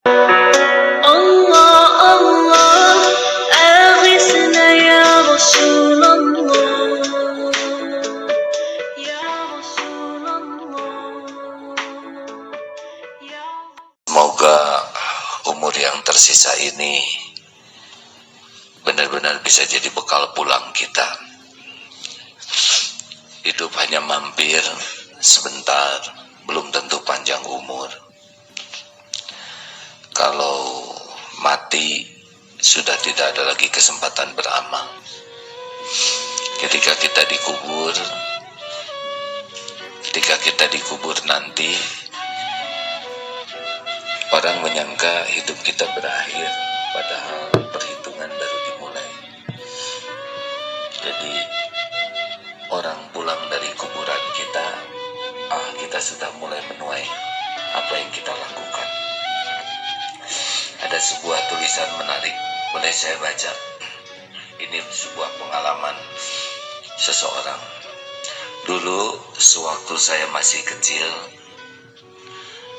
Allah Allah أغثنا يا رسول الله يا رسول الله يا Semoga umur yang tersisa ini benar-benar bisa jadi bekal pulang kita. Hidup hanya mampir sebentar, belum tentu panjang umur. Kalau mati, sudah tidak ada lagi kesempatan beramal. Ketika kita dikubur nanti, orang menyangka hidup kita berakhir, padahal perhitungan baru dimulai. Jadi, orang pulang dari kuburan kita, kita sudah mulai menuai apa yang kita lakukan. Ada sebuah tulisan menarik, boleh saya baca? Ini sebuah pengalaman seseorang. Dulu, sewaktu saya masih kecil,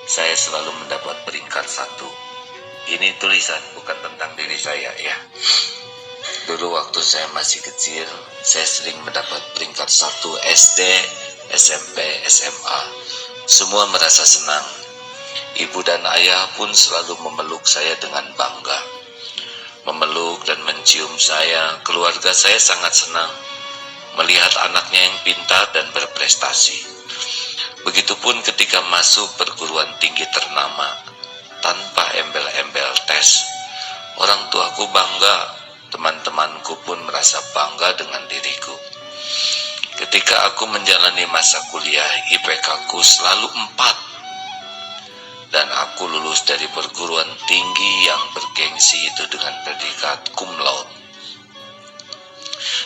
saya selalu mendapat peringkat 1. Ini tulisan, bukan tentang diri saya ya. Dulu waktu saya masih kecil, saya sering mendapat peringkat 1 SD, SMP, SMA. Semua merasa senang. Ibu dan ayah pun selalu memeluk saya dengan bangga. Memeluk dan mencium saya, keluarga saya sangat senang melihat anaknya yang pintar dan berprestasi. Begitupun ketika masuk perguruan tinggi ternama, tanpa embel-embel tes. Orang tuaku bangga, teman-temanku pun merasa bangga dengan diriku. Ketika aku menjalani masa kuliah, IPK-ku selalu 4. Dan aku lulus dari perguruan tinggi yang bergengsi itu dengan predikat cum laude.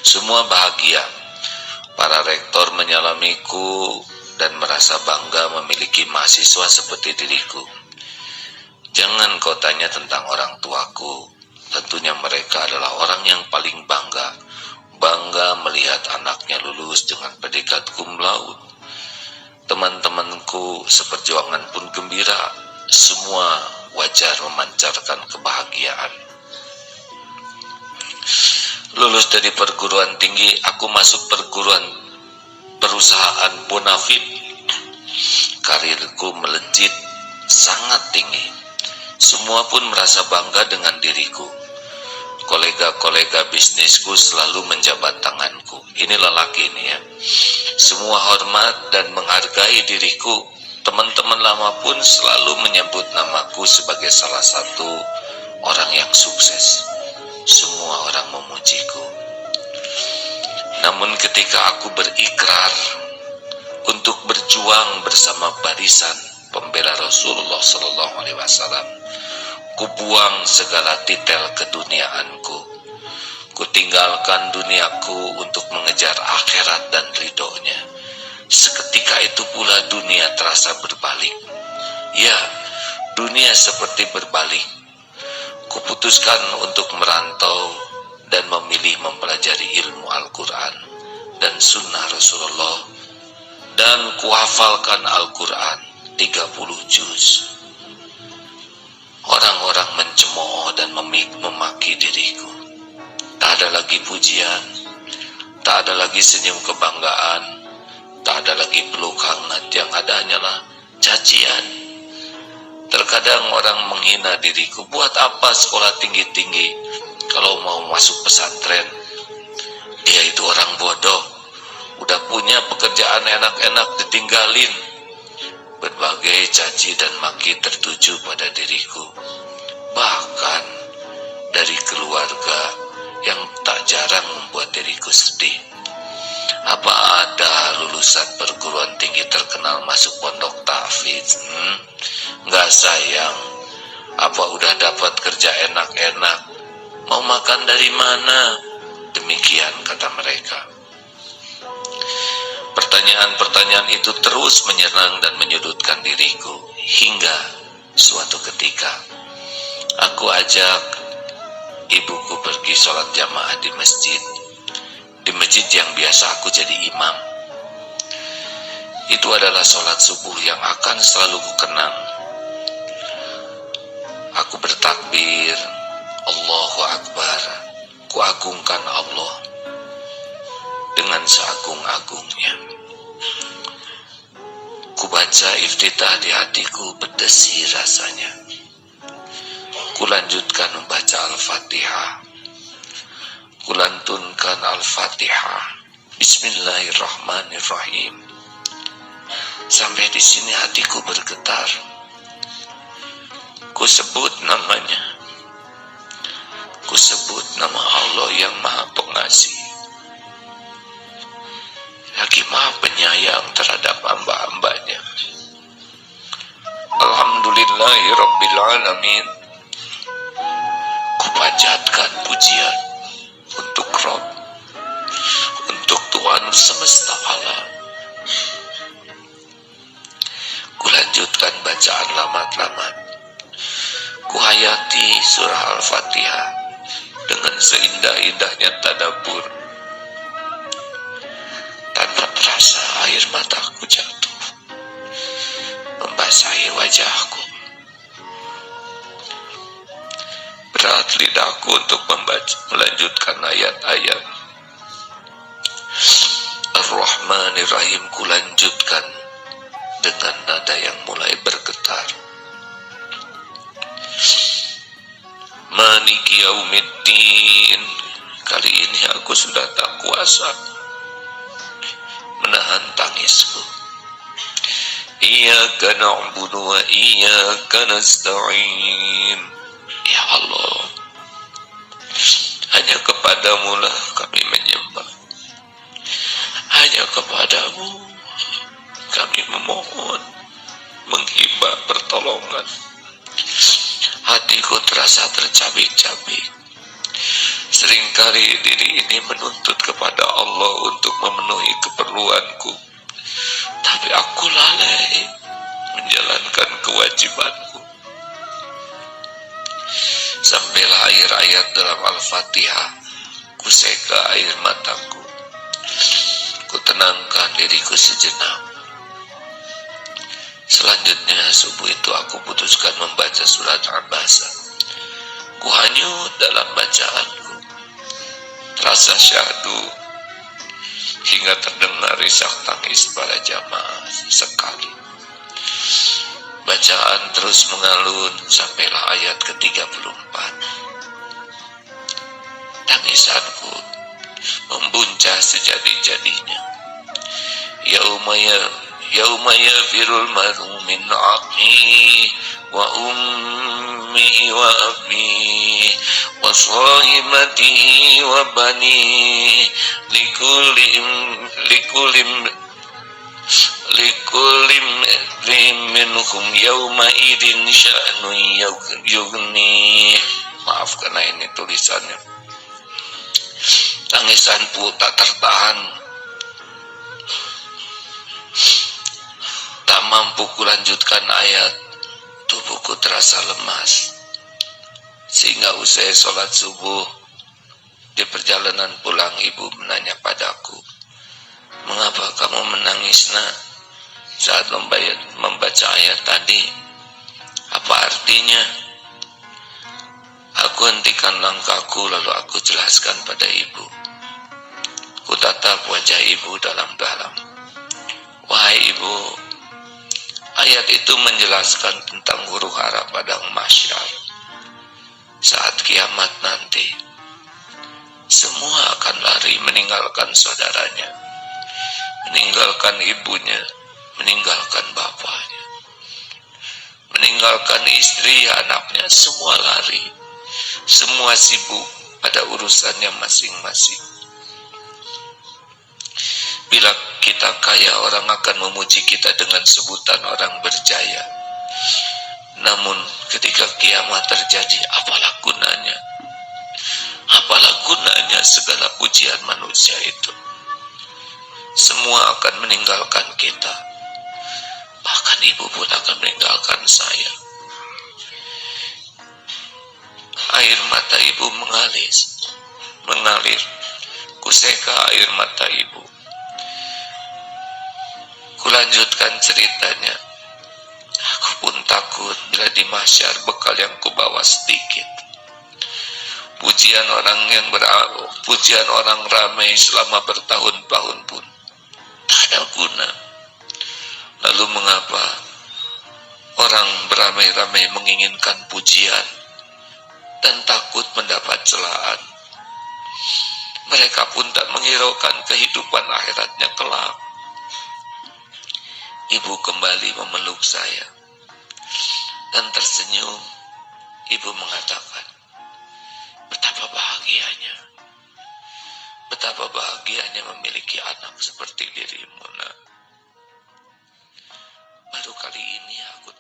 Semua bahagia. Para rektor menyalamiku dan merasa bangga memiliki mahasiswa seperti diriku. Jangan kau tanya tentang orang tuaku. Tentunya mereka adalah orang yang paling bangga. Bangga melihat anaknya lulus dengan predikat cum laude. Teman-temanku seperjuangan pun gembira. Semua wajah memancarkan kebahagiaan. Lulus dari perguruan tinggi, aku masuk perguruan perusahaan Bonafit. Karirku melejit sangat tinggi. Semua pun merasa bangga dengan diriku. Kolega-kolega bisnisku selalu menjabat tanganku. Ini lelaki ini ya. Semua hormat dan menghargai diriku. Teman-teman lama pun selalu menyebut namaku sebagai salah satu orang yang sukses. Semua orang memujiku. Namun ketika aku berikrar untuk berjuang bersama barisan pembela Rasulullah SAW, kubuang segala titel keduniaanku. Kutinggalkan duniaku untuk mengejar akhirat dan ridhonya. Seketika itu pula dunia terasa berbalik. Ya, dunia seperti berbalik. Kuputuskan untuk merantau dan memilih mempelajari ilmu Al-Quran dan sunnah Rasulullah. Dan kuhafalkan Al-Quran 30 juz. Orang-orang mencemooh dan memaki diriku. Tak ada lagi pujian, tak ada lagi senyum kebanggaan, tak ada lagi peluk hangat, yang ada hanyalah cacian. Terkadang orang menghina diriku, buat apa sekolah tinggi-tinggi kalau mau masuk pesantren? Dia itu orang bodoh, udah punya pekerjaan enak-enak ditinggalin. Berbagai caci dan maki tertuju pada diriku. Bahkan dari keluarga yang tak jarang membuat diriku sedih. Apa ada lulusan perguruan tinggi terkenal masuk pondok tahfidz? Nggak sayang. Apa udah dapat kerja enak-enak? Mau makan dari mana? Demikian kata mereka. Pertanyaan-pertanyaan itu terus menyerang dan menyudutkan diriku. Hingga suatu ketika, aku ajak ibuku pergi sholat jamaah di masjid. Di masjid yang biasa aku jadi imam. Itu adalah sholat subuh yang akan selalu kukenang. Aku bertakbir, Allahu Akbar. Kuagungkan Allah dengan seagung-agungnya. Kubaca iftitah di hatiku berdesi rasanya. Kulanjutkan membaca Al-Fatihah. Kulantunkan Al-Fatihah. Bismillahirrahmanirrahim. Sampai di sini hatiku bergetar. Ku sebut namanya. Ku sebut nama Allah yang Maha Pengasih, lagi Maha Penyayang terhadap hamba-hambanya. Alhamdulillahirrabbilalamin. Ku panjatkan pujian untuk Rabb, untuk Tuhan semesta alam. Ku lanjutkan bacaan lamat-lamat. Ku hayati surah Al-Fatihah dengan seindah-indahnya tadabbur. Tanpa terasa air mataku jatuh membasahi wajahku. Berat lidahku untuk melanjutkan ayat-ayat. Ar-Rahmanir-Rahim ku lanjutkan dengan nada yang mulai bergetar. Maliki yaumiddin. Kali ini aku sudah tak kuasa menahan tangisku. Iyyaka na'budu wa iyyaka nasta'in. Ya Allah, hanya kepadamu lah kami menyembah. Hanya kepadamu kami memohon, menghibah pertolongan. Hatiku terasa tercabik-cabik. Seringkali diri ini menuntut kepada Allah untuk memenuhi keperluanku, tapi aku lalai menjalankan kewajibanku. Sampailah akhir ayat dalam Al-Fatihah, ku seka air mataku, ku tenangkan diriku sejenak. Selanjutnya subuh itu aku putuskan membaca surat Abasa. Ku hanyut dalam bacaanku. Terasa syahdu hingga terdengar risak tangis para jamaah sekali. Bacaan terus mengalun sampailah ayat ke-34. Tangisanku membuncah sejadi-jadinya. Yauma yafirul mar'u min akhihi wa ummihi wa abihi wa sahibatihi wa banihi likulim minhum yauma idin sya'nun yughni. Maaf karena ini tulisannya. Tangisanku tak tertahan. Tak mampu kulanjutkan ayat, tubuhku terasa lemas. Sehingga usai sholat subuh, di perjalanan pulang ibu menanya padaku, "Mengapa kamu menangis, nak, saat membaca ayat tadi? Apa artinya?" Aku hentikan langkahku lalu aku jelaskan pada ibu. Ku tatap wajah ibu dalam-dalam. "Wahai ibu, ayat itu menjelaskan tentang huru hara padang mahsyar. Saat kiamat nanti, semua akan lari meninggalkan saudaranya, meninggalkan ibunya, meninggalkan bapaknya, meninggalkan istri, anaknya, semua lari, semua sibuk pada urusannya masing-masing. Bila kita kaya, orang akan memuji kita dengan sebutan orang berjaya. Namun ketika kiamat terjadi, apalah gunanya? Apalah gunanya segala pujian manusia itu? Semua akan meninggalkan kita. Bahkan ibu pun akan meninggalkan saya." Air mata ibu mengalir. Kuseka air mata ibu. Kulanjutkan ceritanya. Aku pun takut bila di mahsyar bekal yang kubawa sedikit. Pujian orang ramai selama bertahun-tahun pun tak ada guna. Lalu mengapa orang beramai-ramai menginginkan pujian dan takut mendapat celaan? Mereka pun tak menghiraukan kehidupan akhiratnya kelak. Ibu kembali memeluk saya dan tersenyum. Ibu mengatakan, betapa bahagianya memiliki anak seperti dirimu, nak. Baru kali ini aku